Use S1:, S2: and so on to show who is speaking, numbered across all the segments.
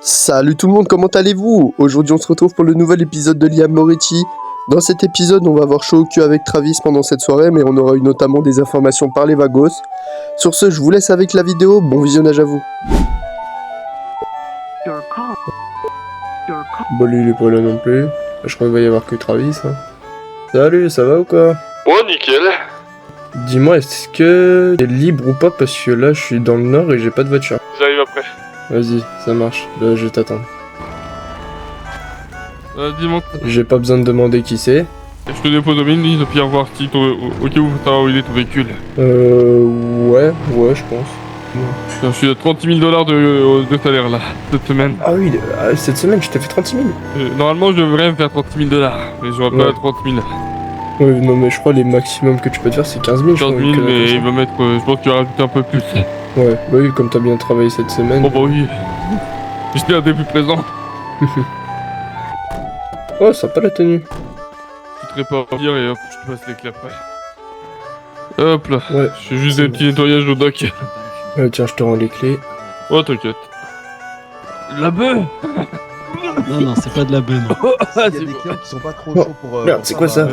S1: Salut tout le monde, comment allez-vous? Aujourd'hui on se retrouve pour le nouvel épisode de Liam Moretti. Dans cet épisode on va avoir chaud au cul avec Travis pendant cette soirée, mais on aura eu notamment des informations par les vagos. Sur ce, je vous laisse avec la vidéo, bon visionnage à vous.
S2: Bon lui il est pas là non plus. Je crois qu'il va y avoir que Travis. Hein. Salut, ça va ou quoi?
S3: Ouais, nickel.
S2: Dis-moi, est-ce que t'es libre ou pas? Parce que là je suis dans le nord et j'ai pas de voiture.
S3: J'arrive après.
S2: Vas-y, ça marche. Là je vais t'attendre.
S3: Dis-moi.
S2: J'ai pas besoin de demander qui c'est.
S3: Je te dépose au mine, de bien voir qui au cas où savoir où il est ton véhicule.
S2: Ouais, je pense.
S3: Je suis à 36 000 $ de salaire là, cette semaine.
S2: Ah oui, cette semaine je t'ai fait 36 000.
S3: Normalement je devrais me faire 36 000 $, mais j'aurais pas 30 000.
S2: Ouais, non mais je crois les maximum que tu peux te faire c'est 15 000.
S3: 15 000, mais il va mettre, je pense qu'il va rajouter un peu plus.
S2: Ouais, bah oui, comme t'as bien travaillé cette semaine.
S3: Oh bah oui. J'étais un des plus présents.
S2: Oh, sympa la tenue.
S3: Je te pas à dire et hop, je te passe les clés après. Hop là.
S2: Ouais.
S3: Je fais juste des petits nettoyages au dock.
S2: Tiens, je te rends les clés.
S3: Oh t'inquiète. La bœuf.
S4: Non, c'est pas de la bonne.
S5: Il y a des clients qui sont pas trop chauds pour.
S2: Merde, c'est quoi ça?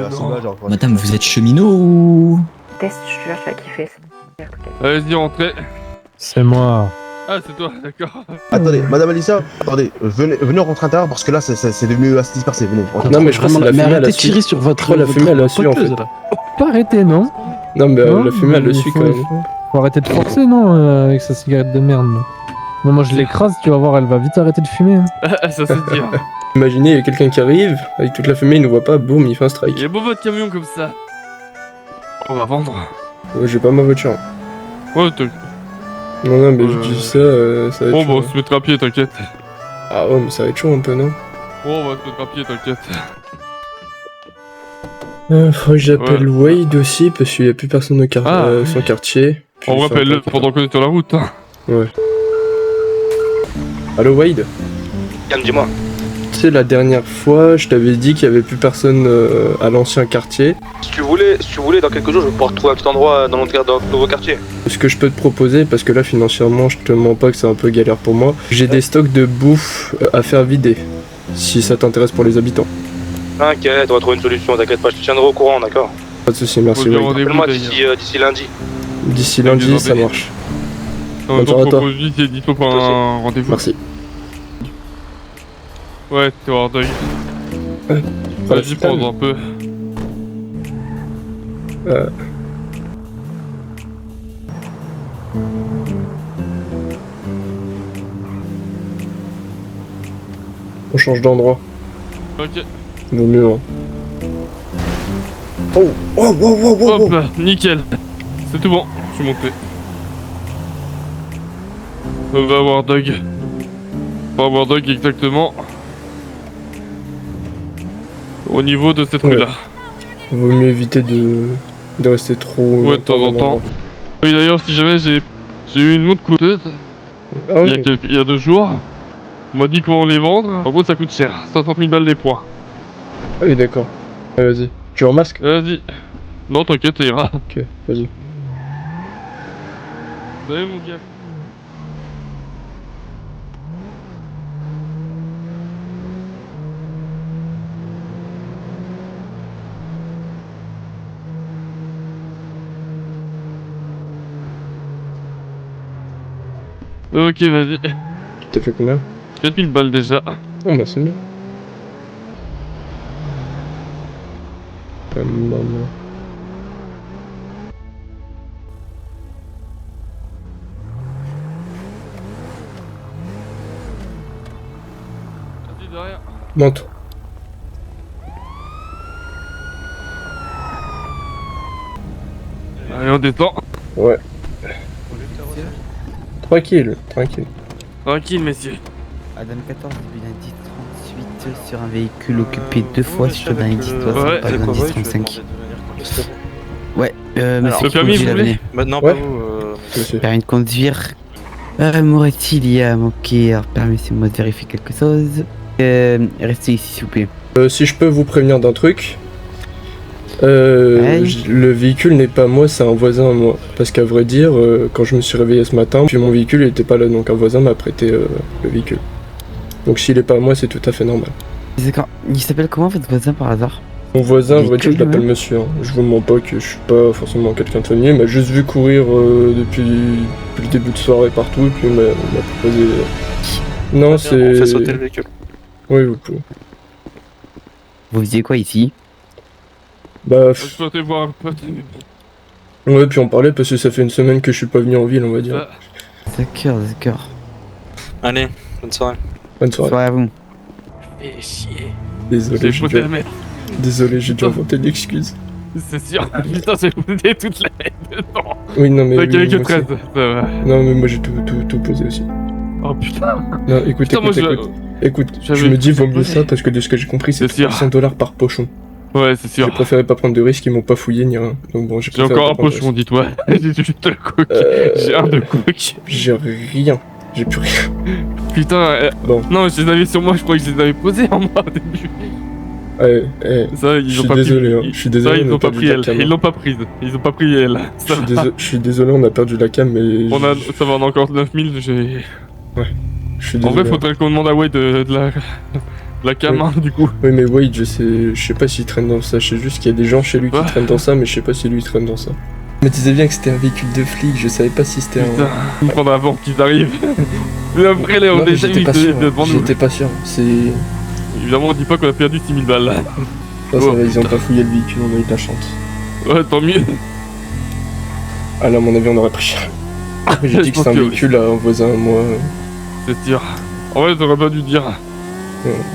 S4: Madame, vous êtes cheminot ou...
S6: Test, je te jure, tu vas kiffer.
S3: Vas-y, rentrez.
S4: C'est moi.
S3: Ah, c'est toi, d'accord.
S5: Attendez, Madame Alicia, attendez, venez rentrer à l'intérieur parce que là c'est devenu assez dispersé. Venez.
S2: Non, mais je crois que c'est la
S4: Mais
S2: fumée, elle
S4: arrêtez
S2: a
S4: de tirer sur votre...
S2: crois la fumée, elle a su, en fait.
S4: Pas arrêter, non?
S2: Non, mais
S4: Non,
S2: la fumée, elle le
S4: il
S2: suit
S4: faut-
S2: quand même.
S4: Faut arrêter de forcer, non, avec sa cigarette de merde. là. Moi, je l'écrase, tu vas voir, elle va vite arrêter de fumer. Hein.
S3: Ça c'est dire.
S2: Imaginez, il y a quelqu'un qui arrive, avec toute la fumée, il nous voit pas, boum, il fait un strike.
S3: Il est beau votre camion comme ça. On va vendre.
S2: Ouais, j'ai pas ma voiture.
S3: Ouais, t'inquiète.
S2: Non, mais je dis ça, ça va être
S3: Bon, bah,
S2: chaud.
S3: on se mettra à pied, t'inquiète.
S2: Ah ouais, mais ça va être chaud un peu, non?
S3: Bon, on va se mettre à pied, t'inquiète.
S2: Faudrait que j'appelle Wade aussi, parce qu'il y a plus personne dans son quartier. Puis
S3: On
S2: faire
S3: rappelle-le
S2: un peu-
S3: pendant qu'on est sur la route. Hein.
S2: Ouais. Allô, Wade?
S7: Yann, dis-moi.
S2: Tu sais, la dernière fois, je t'avais dit qu'il y avait plus personne à l'ancien quartier.
S7: Si tu voulais, dans quelques jours, je vais pouvoir trouver un petit endroit dans notre nouveau quartier.
S2: Ce que je peux te proposer, parce que là financièrement je te mens pas que c'est un peu galère pour moi, j'ai des stocks de bouffe à faire vider, si ça t'intéresse pour les habitants.
S7: T'inquiète, on va trouver une solution, t'inquiète pas, je te tiendrai au courant, d'accord?
S2: Pas de soucis, merci
S3: Faut dire
S2: Wade.
S3: rendez-vous
S7: Appelle-moi
S3: d'ailleurs.
S7: d'ici lundi.
S2: D'ici lundi ça marche.
S3: En même
S2: Bonne
S3: temps,
S2: soirée à toi.
S3: propose-lui si est dispo pour un rendez-vous.
S2: Merci.
S3: Ouais, t'es hors deuil.
S2: Voilà,
S3: Vas-y, prendre un peu.
S2: On change d'endroit,
S3: Ok.
S2: vaut mieux hein. Oh,
S3: Hop là, nickel. C'est tout bon, je suis monté. On va avoir Doug. On va avoir Doug exactement. Au niveau de cette
S2: Ouais.
S3: rue-là.
S2: Vaut mieux éviter de rester trop...
S3: Ouais, de temps en temps. Oui, d'ailleurs, si jamais j'ai eu une autre coûteuse
S2: Ah
S3: il y a
S2: oui,
S3: il y a 2 jours. On m'a dit comment les vendre. En gros, ça coûte cher. 50 000 balles les points.
S2: ah oui d'accord. Vas-y, tu remasques?
S3: Vas-y. Non, t'inquiète, ça ira.
S2: Ok, vas-y.
S3: Salut mon gars. Ok, vas-y.
S2: T'as fait combien?
S3: 4000 balles déjà.
S2: Oh bah c'est bien. Maman.
S3: Vas-y, derrière.
S2: Monte.
S3: Allez, on descend.
S2: Ouais. Tranquille, tranquille.
S3: Tranquille, messieurs.
S8: Adam 14, début d'indice 38 sur un véhicule occupé 2 fois sur un indice 60,
S3: Ouais,
S8: pas d'indice 35. Ouais,
S3: le
S8: monsieur,
S3: permis, vous voulez
S7: Maintenant,
S2: Ouais.
S7: pas vous.
S2: Monsieur.
S8: permis de conduire. Moretti, Liam, ok, alors permettez-moi de vérifier quelque chose. Restez ici s'il vous plaît.
S2: Si je peux vous prévenir d'un truc,
S8: Ouais.
S2: le véhicule n'est pas moi, c'est un voisin à moi. Parce qu'à vrai dire, quand je me suis réveillé ce matin, puis mon véhicule était pas là, donc un voisin m'a prêté le véhicule. Donc s'il est pas à moi, c'est tout à fait normal.
S8: D'accord. Il s'appelle comment votre voisin par hasard?
S2: Mon voisin,
S8: Il est
S2: je voiture, je
S8: que
S2: l'appelle
S8: lui-même.
S2: monsieur. Hein. Je vous mens pas que je suis pas forcément quelqu'un de familier, il m'a juste vu courir depuis le début de soirée partout, et puis il m'a proposé... Non,
S7: On fait
S2: c'est...
S7: sauter le véhicule.
S2: Oui, vous pouvez.
S8: Vous faisiez quoi ici?
S2: Bah...
S3: Je peux te voir un peu.
S2: Ouais, puis on parlait parce que ça fait une semaine que je suis pas venu en ville, on va dire.
S8: D'accord, d'accord.
S7: Allez, bonne soirée.
S2: Bonne soirée.
S8: Soirée à vous.
S3: Et chier.
S2: Désolé,
S3: J'ai
S2: j'ai
S3: posé
S2: dû...
S3: la merde.
S2: Désolé, j'ai dû inventer une excuse.
S3: C'est sûr. Putain, j'ai posé toute la merde dedans.
S2: Oui, non mais...
S3: T'as
S2: oui,
S3: qu'avec
S2: moi
S3: le
S2: aussi.
S3: 13, ça va.
S2: Non mais moi j'ai tout posé aussi.
S3: Oh putain.
S2: Non, écoute,
S3: Putain, moi,
S2: écoute,
S3: j'avais
S2: je me dis vaut mieux
S3: posé.
S2: ça parce que de ce que j'ai compris c'est
S3: C'est sûr.
S2: 300$ par pochon.
S3: Ouais, c'est sûr.
S2: J'ai préféré pas prendre de risques, ils m'ont pas fouillé ni rien. Donc bon, j'ai
S3: J'ai
S2: préféré
S3: encore
S2: pas
S3: un
S2: prendre de
S3: pochon, dis-toi. J'ai juste le coq.
S2: risques.
S3: J'ai un de coq.
S2: J'ai rien. J'ai plus rien.
S3: Putain,
S2: Bon.
S3: non, je les avais sur moi, je croyais que je les avais posés en moi au début. Ça,
S2: Je
S3: ils
S2: suis
S3: ont pas
S2: désolé, hein.
S3: pris.
S2: Je suis désolé,
S3: Ça, ils
S2: on a
S3: ont pas
S2: perdu
S3: pris
S2: la
S3: elle.
S2: cam,
S3: Ils
S2: hein.
S3: l'ont pas prise. Ils ont pas pris elle. Ça va.
S2: Je suis désolé, on a perdu la cam, mais...
S3: Ça va, on a encore 9000.
S2: Je suis
S3: En
S2: désolé.
S3: vrai, faudrait qu'on demande à Wade de la cam,
S2: Oui.
S3: hein, du coup.
S2: Oui mais Wade, je sais pas s'il traîne dans ça, je sais juste qu'il y a des gens chez lui qui
S3: Ouais.
S2: traînent dans ça, mais je sais pas si lui il traîne dans ça. Je me disais bien que c'était un véhicule de flic, je savais pas si c'était
S3: Putain,
S2: un...
S3: on me prendra avant qu'ils arrivent. Et après, là, on
S2: Non, mais
S3: déjà
S2: j'étais
S3: eu
S2: pas sûr,
S3: devant nous.
S2: j'étais pas sûr, c'est...
S3: Évidemment, on dit pas qu'on a perdu 6000 balles là.
S2: Non, ça
S3: Oh,
S2: va, ils ont
S3: putain.
S2: pas fouillé le véhicule, on a eu de la chance.
S3: Ouais, tant mieux.
S2: Ah là, à mon avis, on aurait pris cher. J'ai
S3: Je
S2: dit que
S3: pense
S2: c'était un
S3: que oui.
S2: véhicule à un voisin à moi.
S3: C'est sûr. En vrai, t'aurais pas dû dire.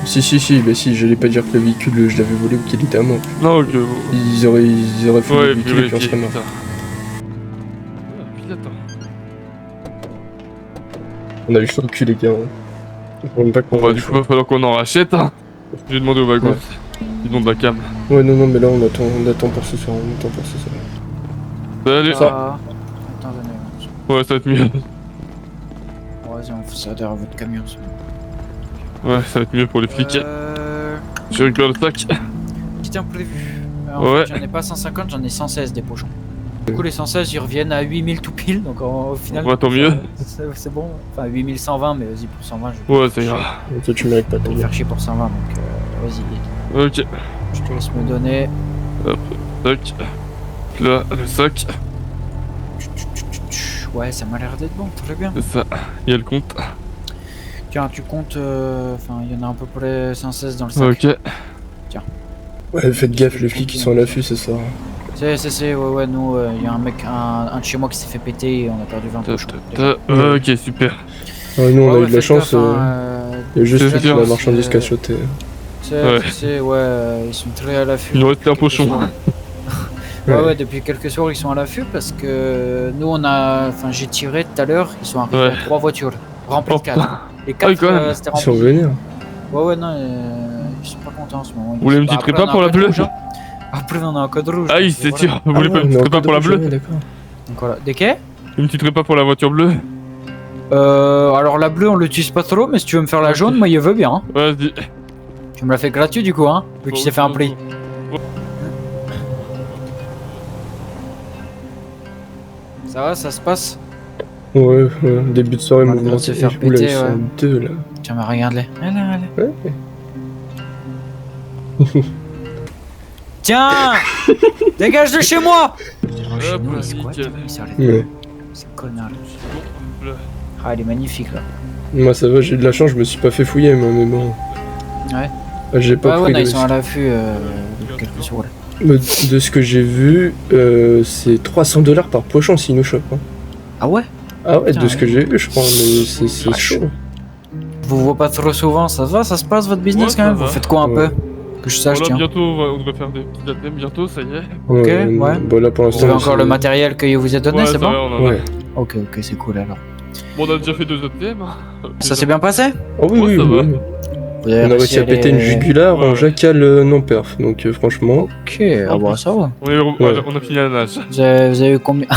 S2: Si, bah si, j'allais pas dire que le véhicule, je l'avais volé ou qu'il était à moi.
S3: Non, que.
S2: Ils auraient fouillé
S3: Ouais,
S2: le véhicule et puis on
S3: ok,
S2: serait mort.
S3: putain. Ah, puis attends.
S2: On a eu chaud au cul, les gars. On pas qu'on
S3: Bon, bah, du coup, il va falloir qu'on en rachète. Hein. J'ai demandé au wagon. Ils demandent la cam.
S2: Ouais, non, mais là, on attend pour ce soir, on attend pour ce soir.
S3: Salut.
S9: Attends, venez.
S3: Ouais, ça va être mieux.
S9: Vas-y, on fait ça derrière votre camion. c'est bon.
S3: Ouais, ça va être mieux pour les flics. Je récupère le sac.
S9: Petit imprévu.
S3: Ouais.
S9: J'en ai pas 150, j'en ai 116 des pochons. Du coup, les 116 ils reviennent à 8000 tout pile, donc au final.
S3: Ouais, tant mieux.
S9: C'est bon. Enfin, 8120, mais vas-y, pour 120, je
S3: Ouais, ça ira.
S2: Toi, tu mérites pas
S9: vais
S2: ton
S9: me
S2: gars.
S9: faire chier pour 120, donc vas-y,
S3: Ok.
S9: je te laisse me donner.
S3: Sac. Là, le sac.
S9: Ouais, ça m'a l'air d'être bon, très bien.
S3: C'est ça. Il y a le compte.
S9: Tiens, tu comptes. Enfin, il y en a à peu près 116 dans le sac.
S3: Ok.
S2: Ouais, faites gaffe, les flics, ils sont à l'affût, c'est ça.
S9: Ouais, nous, il y a un mec, un de chez moi qui s'est fait péter et on a perdu 20 pochons.
S2: Ouais.
S3: Ok, super.
S2: Ouais, nous, on a
S9: Ouais,
S2: eu de la
S9: faites
S2: chance,
S9: gaffe, hein,
S2: il y a juste
S3: c'est
S2: la
S3: bien,
S2: marchandise qui a sauté.
S3: Ouais.
S9: Ils sont très à l'affût.
S3: Il nous restait un
S9: depuis
S3: pochon.
S9: quelques soirs. Ouais, depuis quelques soirs, ils sont à l'affût parce que nous, j'ai tiré tout à l'heure, ils sont arrivés
S3: Ouais.
S9: à 3 voitures remplies
S3: Oh,
S9: de 4. Les
S3: Ah oui,
S9: 4,
S3: quand même.
S9: c'était
S2: Ils sont
S9: rempli.
S2: venus.
S9: Ouais, non, ils sont pas contents en ce moment.
S3: Vous voulez une petite
S9: Après,
S3: prépa
S9: on a
S3: pour
S9: un
S3: la
S9: code
S3: bleue
S9: rouge, hein. Après, on a un code rouge.
S3: Ah oui,
S9: donc,
S3: c'est
S9: voilà.
S3: sûr. Vous voulez pas une petite prépa pour la bleue?
S2: D'accord.
S9: Donc voilà. Des quais
S3: Une petite prépa pour la voiture bleue?
S9: Alors la bleue, on l'utilise pas trop, mais si tu veux me faire la jaune, moi, je veux bien. Hein.
S3: Vas-y.
S9: Tu me l'as fait gratuit du coup, hein, vu que tu t'es fait un prix. Ça va, ça se passe?
S2: Ouais, début de soirée,
S9: On va
S2: mouvement.
S9: se faire
S2: Oula,
S9: péter,
S2: ils sont
S9: ouais.
S2: deux, là.
S9: Tiens, mais regarde-les. Allez.
S2: Ouais.
S9: Tiens dégage de chez moi. Chez
S3: Hop,
S9: nous, il squatte,
S3: nickel.
S9: il s'arrête.
S2: Ouais.
S9: C'est connard.
S3: Bleu.
S9: Ah, il est magnifique là.
S2: Moi, ça va, j'ai eu de la chance, je me suis pas fait fouiller, moi, mais bon.
S9: Ouais.
S2: Ah, j'ai pas
S9: Ouais,
S2: pris
S9: non,
S2: de
S9: ils sont à
S2: risque.
S9: l'affût depuis quelques jours là.
S2: De ce que j'ai vu, c'est 300$ par pochon s'ils nous chopent. Hein.
S9: Ah ouais?
S2: Ah ouais,
S9: Putain,
S2: de ce que j'ai vu, je crois, mais c'est
S9: Ah,
S2: chaud.
S9: Je vous vois pas trop souvent, ça va? Ça se passe votre business
S3: Ouais,
S9: quand même?
S3: ça
S9: Vous
S3: va.
S9: faites quoi un
S2: Ouais.
S9: peu? Que je sache,
S3: Voilà,
S9: tiens.
S3: bientôt, on devrait faire des petits atomes. Bientôt, ça y est.
S9: Ok, ouais.
S2: Bon, là, pour
S9: Vous
S2: l'instant,
S9: avez encore
S2: c'est-
S9: le matériel que vous a donné,
S3: Ouais,
S9: c'est
S3: ça
S9: bon?
S3: va, on en a.
S2: Ouais.
S9: Ok, c'est cool alors.
S3: Bon, on a déjà fait 2 ATM.
S9: Ça s'est bien passé?
S2: Oh oui,
S3: Ouais,
S2: oui,
S3: ça va.
S2: oui.
S9: Vous avez
S2: On a réussi à péter une jugulaire
S3: Ouais.
S2: en jacal non perf, donc franchement.
S9: Ok, ah bah ça va.
S3: On a fini la nage.
S9: Vous avez eu combien?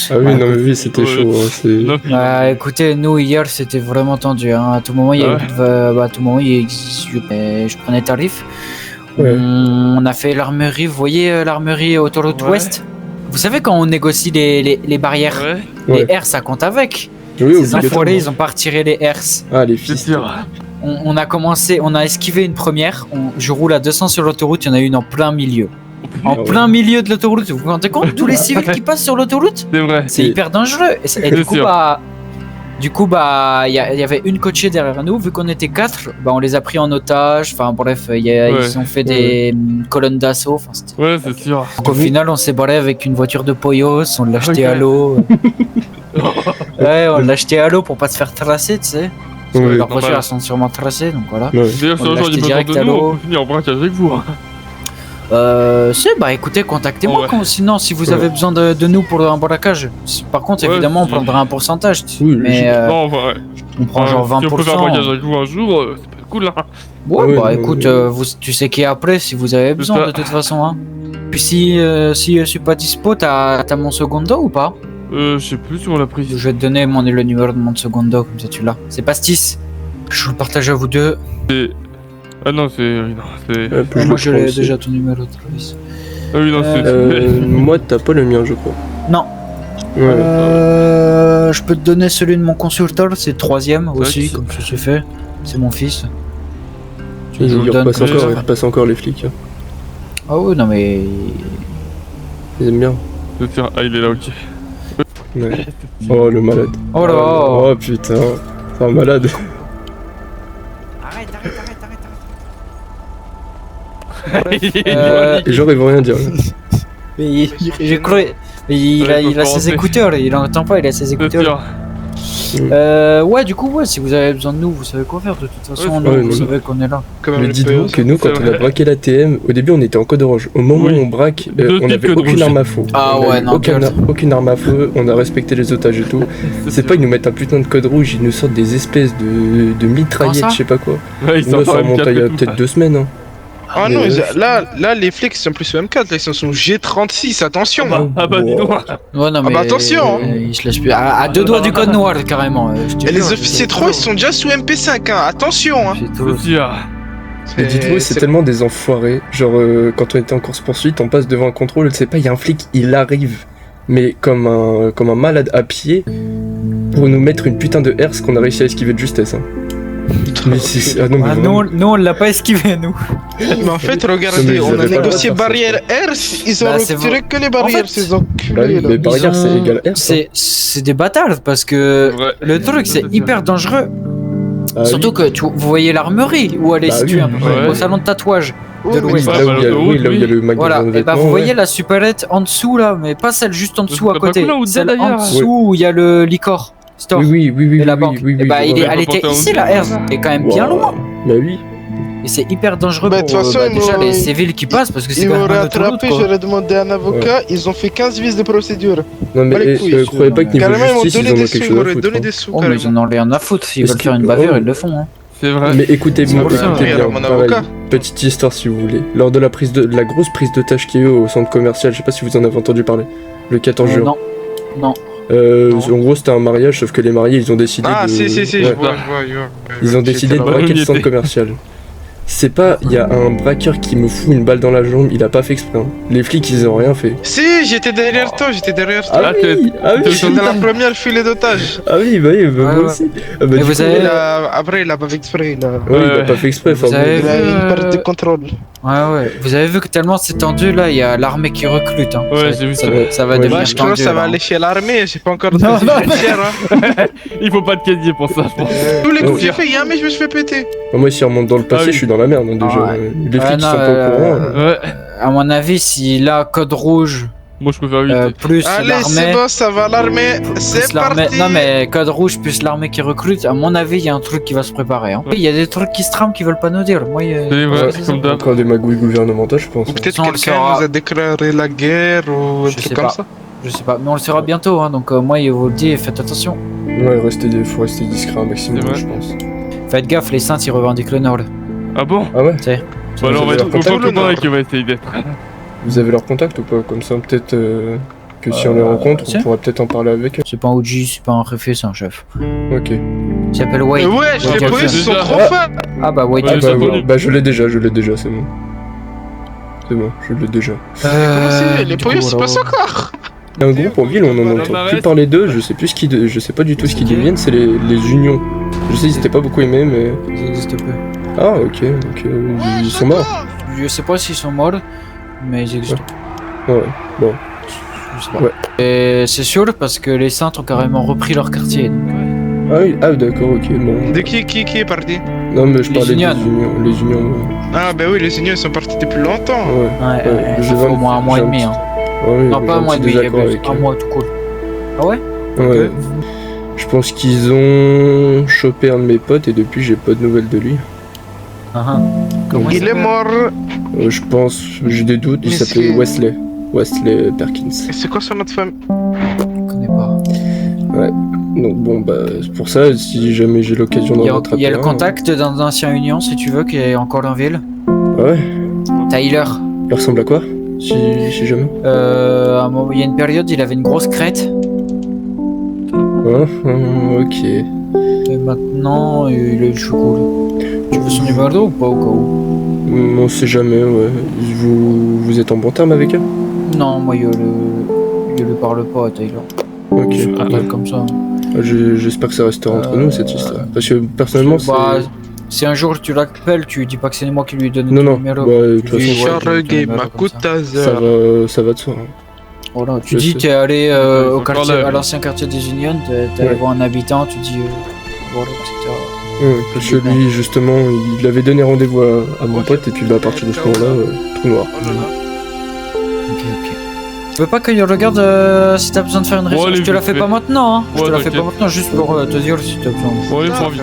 S2: Ah oui,
S9: Ouais,
S2: non, mais oui, c'était
S3: ouais.
S2: chaud. Hein, c'est...
S3: 9 000.
S9: Bah écoutez, nous hier c'était vraiment tendu. Hein. À tout moment, il y
S3: Ah
S9: avait, à tout moment, je prenais tarif.
S2: Ouais.
S9: On a fait l'armerie, vous voyez l'armerie autoroute
S3: Ouais.
S9: ouest? Vous savez quand on négocie les barrières,
S3: Ouais.
S2: Ouais.
S9: les R ça compte avec.
S2: Oui,
S9: Ces
S2: obligatoirement.
S9: enfoirés, ils ont pas retiré les Rs.
S2: Ah, les
S3: C'est
S2: fils.
S3: sûr.
S9: on a commencé, on a esquivé une première. Je roule à 200 sur l'autoroute, il y en a une en plein milieu. En plein milieu de l'autoroute, vous vous rendez compte? Tous les civils qui passent sur l'autoroute?
S3: C'est vrai.
S9: C'est hyper dangereux. Et du coup, il y avait une coachée derrière nous. Vu qu'on était 4, on les a pris en otage. Enfin bref, ils ont fait des colonnes d'assaut. Enfin,
S3: Ouais, c'est sûr.
S9: donc, au final, on s'est barré avec une voiture de Poyos. On l'a acheté à l'eau. Ouais, on l'a acheté à l'eau pour pas se faire tracer, tu sais. Parce que
S2: Ouais.
S9: leurs voitures,
S3: Normal.
S9: elles sont sûrement tracées, donc voilà.
S2: Ouais.
S3: D'ailleurs, si
S9: On
S3: un
S9: l'a
S3: jour
S9: acheté
S3: il y a besoin
S9: direct
S3: de
S9: à
S3: nous,
S9: l'eau.
S3: on peut finir en braquage avec vous.
S9: Écoutez, contactez-moi
S3: Ouais.
S9: sinon, si vous
S2: Ouais.
S9: avez besoin de nous pour un braquage. Par contre,
S3: Ouais,
S9: évidemment, on
S3: si.
S9: prendra un pourcentage.
S2: Oui,
S9: mais
S3: Non, enfin, ouais.
S9: on prend genre
S3: Si on peut faire un
S9: 20%.
S3: braquage avec vous un jour, c'est pas cool là.
S9: Ouais,
S2: Ouais,
S9: bah
S2: non,
S9: écoute, tu sais qui est après si vous avez besoin
S3: ça.
S9: de toute façon. Hein. Puis si je suis pas dispo, t'as mon secondo ou pas?
S3: Je sais plus si on l'a pris.
S9: Je vais te donner le numéro de mon secondo, comme ça tu l'as. C'est Pastis. Je vous le partage à vous deux.
S3: Ah non, c'est. Non, c'est.
S2: Hop, je
S9: Moi
S2: le
S9: je
S2: prends
S9: l'ai
S2: aussi.
S9: déjà ton numéro, Travis.
S3: Ah oui, non, c'est.
S2: Moi, t'as pas le mien, je crois.
S9: Non.
S2: Ouais.
S9: Je peux te donner celui de mon consulteur, c'est le 3ème aussi,
S3: Ok.
S9: comme ça c'est fait. C'est mon fils.
S2: Ils
S9: je vous le donne
S2: repassent
S9: comme ça.
S2: encore, ils repassent encore les flics. Hein.
S9: Ah oui, non mais.
S2: Ils aiment bien.
S3: Tiens, ah, il est là, ok.
S2: Ouais. Oh, le malade.
S9: Oh là.
S2: Oh putain. C'est un malade.
S9: Arrête.
S2: Les gens, ils vont rien dire.
S9: Mais j'ai cru. Mais il
S3: Ouais, faut
S9: a ses
S3: penser.
S9: écouteurs, il entend pas, il a ses
S3: C'est
S9: écouteurs.
S3: sûr.
S9: Ouais, du coup, ouais, si vous avez besoin de nous, vous savez quoi faire. De toute façon,
S3: Ouais,
S9: nous,
S2: ouais,
S9: vous
S2: nous.
S9: savez qu'on est là.
S2: Mais dites-vous que nous, quand
S3: C'est
S2: on a
S3: vrai.
S2: braqué la TM, au début, on était en code orange. Au moment
S3: Oui.
S2: où on braque,
S3: Deux
S2: on
S3: types
S2: n'avait
S3: code
S2: aucune
S3: rouge.
S2: arme à feu.
S9: Ah
S2: On
S9: ouais,
S2: avait
S9: non,
S2: aucune arme à feu, on a respecté les otages et tout. C'est pas, ils nous mettent un putain de code rouge, ils nous sortent des espèces de mitraillettes,
S9: Comment ça
S2: je sais pas quoi.
S3: Ouais, ils
S2: Moi,
S3: sont
S2: ça remonte à il y a peut-être 2 semaines. Hein.
S10: Ah
S2: Mais
S10: non,
S2: ouais.
S10: là, les flics sont plus au M4, là, ils sont sous G36, attention.
S3: Ah bah, dis donc.
S9: Ouais, non, mais.
S10: bah, attention, hein.
S9: Il se laisse plus. À 2 doigts du code noir, carrément. Je te
S10: Et les
S9: jure,
S10: officiers 3, ils sont déjà sous MP5, hein, attention. Hein.
S9: c'est tout.
S3: C'est sûr.
S2: Mais dites-vous, c'est tellement des enfoirés. Genre, quand on était en course-poursuite, on passe devant un contrôle, je sais pas, il y a un flic, il arrive, mais comme un malade à pied, pour nous mettre une putain de herse qu'on a réussi à esquiver de justesse. Hein. Mais ah non, mais
S9: Ah,
S2: vraiment.
S9: nous, on l'a pas esquivé, nous.
S10: Mais en fait,
S2: Mais
S10: regardez,
S2: ils
S10: on a
S2: avaient pas le
S10: négocié
S2: droit de faire
S10: barrière R, ils ont
S9: Bah, c'est
S10: retiré que les barrières,
S9: En fait,
S10: ces enculés,
S2: Bah oui,
S10: là.
S2: mais barrière,
S9: Ils ont-
S2: c'est égal herse. hein.
S9: C'est des bâtards parce que
S3: Ouais.
S9: le truc, c'est hyper dangereux.
S2: Ah
S9: Surtout
S2: oui.
S9: que vous voyez l'armerie où elle est
S2: Bah
S9: située
S2: oui,
S9: à peu près,
S3: ouais.
S9: au salon de tatouage.
S10: Oui,
S9: de
S10: mais
S9: l'Ouest.
S3: Ouais,
S2: Là où il y a,
S3: l'autoroute,
S2: oui, là où il y a le magasin
S9: Voilà,
S2: de
S9: et
S2: vêtements.
S9: bah vous
S2: ouais.
S9: voyez la supérette en dessous là, mais pas celle juste en dessous à
S3: C'est pas
S9: côté,
S3: cool, là, où
S9: celle
S3: d'ailleurs.
S9: en dessous où il y a le liquor store
S2: Oui, oui,
S9: et la
S2: oui,
S9: banque.
S2: oui,
S9: et
S2: oui,
S9: bah
S2: je
S9: elle
S2: vois.
S9: était
S3: Pas
S9: ici
S3: porté
S9: la
S3: en
S9: herse, elle est quand même bien
S2: Wow.
S9: loin.
S2: Bah oui.
S9: Et c'est hyper dangereux
S10: Bah, de
S9: pour
S10: toute façon, ils
S9: déjà
S10: m'ont-
S9: les civils qui passent parce que c'est
S10: Ils
S9: quand
S10: m'ont
S9: même un autoroute,
S10: rattrapé,
S9: quoi.
S10: j'aurais demandé à un avocat, ils ont fait 15 vis de procédure.
S2: Non, mais
S10: Pas les couilles,
S2: croyez pas que niveau
S10: Carrément, ils m'ont
S2: justice, ils
S10: donné
S2: en ont
S10: des
S2: quelque
S10: sous, ils
S2: chose à
S10: m'auraient
S2: foutre.
S10: donné
S2: hein.
S10: des sous,
S9: Oh mais ils
S10: carrément.
S9: en ont rien à foutre, s'ils
S2: Est-ce
S9: veulent faire
S2: que-
S9: une bavure,
S2: oh.
S9: ils le font. Hein.
S3: C'est vrai.
S2: Mais écoutez-moi,
S10: pour ça,
S2: écoutez
S10: oui,
S2: bien,
S10: mon
S2: pareil,
S10: avocat.
S2: petite histoire si vous voulez. Lors de la grosse prise d'otage qu'il y a eu au centre commercial, je sais pas si vous en avez entendu parler, le 14 juin.
S9: Non.
S2: En gros, c'était un mariage, sauf que les mariés, ils ont décidé
S10: Ah,
S2: de...
S10: si, je
S2: Ouais.
S10: vois.
S2: Ils ont décidé de
S3: là-bas.
S2: braquer le
S3: Bonne
S2: centre
S3: idée.
S2: commercial. C'est pas, il y a un braqueur qui me fout une balle dans la jambe, il a pas fait exprès. Hein. Les flics, ils ont rien fait.
S10: Si, j'étais derrière toi,
S2: Ah
S3: Ah,
S2: oui, ah oui,
S10: J'étais dans la première filée d'otage.
S2: ah oui, bah oui, bah
S9: Ouais,
S2: moi
S9: ouais.
S2: aussi. Ah bah,
S9: Et
S2: du
S9: vous
S2: coup,
S9: avez-
S10: Après, il a pas fait exprès, là.
S2: ouais, il a
S3: Ouais.
S2: pas fait exprès.
S9: Vous
S2: enfin,
S9: avez-
S10: Il a
S9: vu,
S10: une perte de contrôle.
S9: Ouais. Vous avez vu que tellement c'est tendu là, il y a l'armée qui recrute. Hein.
S3: Ouais,
S9: Ça-
S3: j'ai vu
S9: ça.
S3: ça.
S9: Ça va
S2: Ouais,
S9: devenir
S10: Bah, je crois
S9: tendu.
S10: que ça va
S9: là.
S10: aller chez l'armée, j'ai pas encore de
S9: Non, non,
S10: judiciaire, hein.
S3: Il faut pas de casier pour ça, je pense.
S10: Tous les coups que
S2: Ouais.
S10: j'ai fait, il y a un mec, je me suis fait péter.
S2: Moi, si on remonte dans le passé,
S3: Ah oui.
S2: je suis dans la merde hein, déjà.
S9: Ah ouais.
S2: Les flics,
S9: Ouais,
S2: ils
S9: non,
S2: sont pas au courant.
S3: Ouais.
S9: À mon avis, si là, code rouge,
S3: Moi, je préfère éviter.
S9: plus
S10: Allez, c'est
S9: l'armée.
S10: bon, ça va, l'armée, c'est
S9: plus l'armée-
S10: parti.
S9: Non mais code rouge plus l'armée qui recrute, à mon avis il y a un truc qui va se préparer. Hein. Il y a des trucs qui se trament qui veulent pas nous dire. Moi,
S3: C'est vrai,
S2: Ouais,
S3: comme d'hab.
S2: Encore des magouilles gouvernementales, je pense.
S10: Ou
S2: hein.
S10: peut-être
S9: On le
S10: quelqu'un
S9: saura.
S10: nous a déclaré la guerre ou un
S9: Je
S10: truc
S9: sais
S10: comme
S9: pas.
S10: ça.
S9: Je sais pas, mais on le saura bientôt. Hein, donc moi je vous le dis, faites attention.
S2: Ouais, faut rester discret un maximum,
S3: C'est vrai.
S2: je pense.
S9: Faites gaffe, les saints ils revendiquent le nord.
S3: Ah bon?
S2: Ah ouais?
S9: Tu sais.
S3: Bah alors, on va
S2: avez
S3: être
S2: leur contact,
S3: content
S10: le Nord.
S3: qui va essayer d'être.
S2: Vous avez leur contact ou pas? Comme ça, peut-être que si on les rencontre,
S9: si.
S2: on pourra peut-être en parler avec eux.
S9: C'est pas un OG, c'est pas un réfé, c'est un chef.
S2: Ok.
S9: Il s'appelle Wade.
S10: Ouais, je
S9: Ouais,
S10: les polices, ils sont
S3: déjà.
S10: trop fans.
S9: Ah bah Wade.
S3: Ouais,
S2: Ah
S3: j'ai
S2: bah,
S3: connu.
S2: bah, je l'ai déjà, c'est bon. C'est bon, je l'ai déjà.
S10: Comment c'est Les
S9: du
S10: polices,
S9: coup,
S10: c'est pas ça encore.
S2: Il y a un groupe en ville, on en entend plus parler d'eux, je sais pas du tout ce qu'ils deviennent, c'est les unions. Je sais, ils étaient pas beaucoup aimés, mais.
S9: Ils existent peu.
S2: Ah, ok, ils sont morts.
S9: Je sais pas s'ils sont morts, mais ils existent.
S2: Ouais, bon.
S9: Je sais pas. Ouais. Et c'est sûr parce que les Saintes ont carrément repris leur quartier. Donc...
S2: Ah oui, ah d'accord, ok, bon.
S10: De qui est parti?
S2: Non, mais je
S9: Les
S2: parlais
S9: unions.
S2: des unions.
S10: Ah, bah oui, les unions sont partis depuis longtemps.
S9: Ouais, ça fait au moins un mois et demi. Hein.
S2: Ouais,
S9: Non, pas un mois et demi, un mois tout cool. Ah ouais?
S2: Ouais. Je pense qu'ils ont chopé un de mes potes et depuis j'ai pas de nouvelles de lui.
S9: Comment
S10: il est mort.
S2: Je pense, j'ai des doutes, il
S10: Mais
S2: s'appelait
S10: c'est-
S2: Wesley Perkins.
S10: Et c'est quoi son autre femme?
S9: Je connais pas.
S2: Ouais. Donc bon bah c'est pour ça, si jamais j'ai l'occasion d'en rattraper.
S9: Il y a le contact d'un ancien Union si tu veux qui est encore en ville.
S2: Ouais.
S9: Tyler.
S2: Il ressemble à quoi? Si jamais.
S9: À un moment, il y a une période, il avait une grosse crête.
S2: Ok.
S9: Et maintenant, il est le chou cool. Tu veux son numéro ou pas au cas où?
S2: On sait jamais, ouais. Vous êtes en bon terme avec elle?
S9: Non, moi, je le parle pas à Tyler.
S2: Ok.
S9: Je l'appelle comme ça.
S2: J'espère que ça restera entre nous cette histoire. Parce que personnellement,
S9: bah, si un jour tu l'appelles, tu dis pas que c'est moi qui lui donne
S2: non,
S9: le
S2: non.
S9: numéro.
S2: Bah, de toute façon,
S10: Charles Gay Makutazer.
S2: ça va de soi. Hein.
S9: Voilà, tu
S2: Je
S9: dis
S2: sais.
S9: t'es allé au
S3: encore
S9: quartier,
S3: là,
S9: à l'ancien quartier des Unions, t'es allé
S2: Ouais.
S9: voir un habitant, tu dis voilà, etc.
S2: Parce que lui, justement, il avait donné rendez-vous à mon pote et puis bah, à partir de ce moment-là, trou noir.
S9: Ok. Tu veux pas que je regarde si t'as besoin de faire une recherche?
S3: allez,
S9: Je te la
S3: vite
S9: fais
S3: fait.
S9: pas maintenant, hein. Je
S3: Ouais,
S9: te la fais pas
S3: t'inquiète.
S9: maintenant juste pour te dire si t'as besoin.
S3: Ouais, il me faut envie.